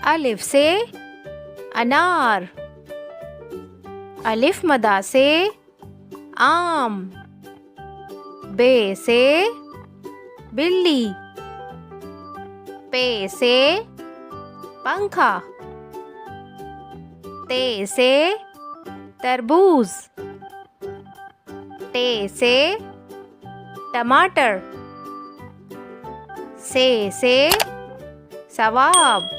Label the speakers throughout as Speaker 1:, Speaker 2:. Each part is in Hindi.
Speaker 1: अलिफ से अनार, अलिफ मदा से आम, बे से बिल्ली, पे से पंखा, ते से तरबूज, टे से टमाटर, से सवाब,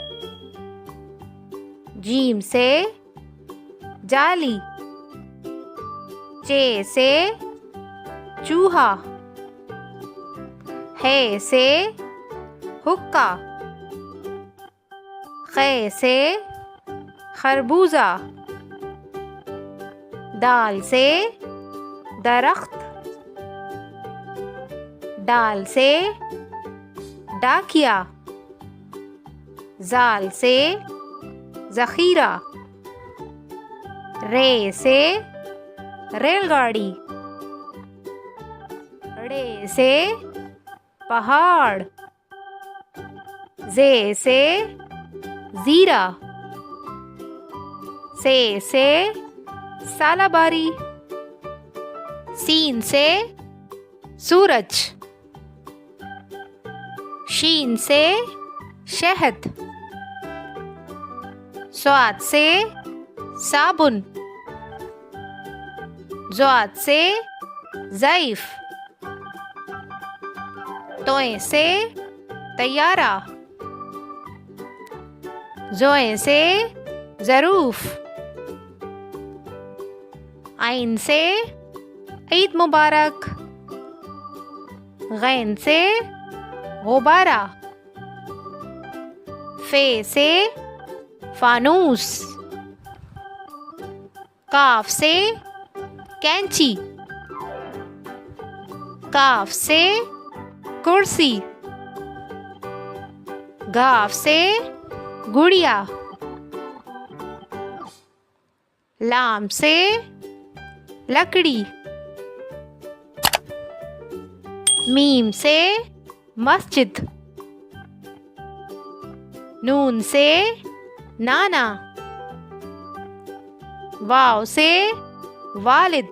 Speaker 1: जीम से जाली, चे से चूहा, है से हुक्का, खे से खरबूजा, दाल से दरख्त, डाल से डाकिया, जाल से जखीरा, रे से रेलगाड़ी, रे से पहाड़, जे से जीरा, से सालाबारी, सीन से सूरज, शीन से शहद, स्वाद से साबुन, ज़ाद से ज़ईफ, तोए से तैयारा, जोए से ज़रूफ, आइन से ईद मुबारक, गैन से गुब्बारा, फे से फानूस, काफ से कैंची, काफ से कुर्सी, गाफ से गुड़िया, लाम से लकड़ी, मीम से मस्जिद, नून से नाना, वाव से वालिद,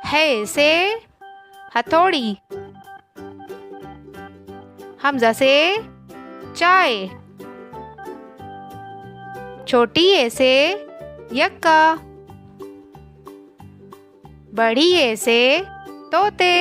Speaker 1: है से हथौड़ी, हमजा से चाय, छोटी ए से यक्का, बड़ी ए से तोते।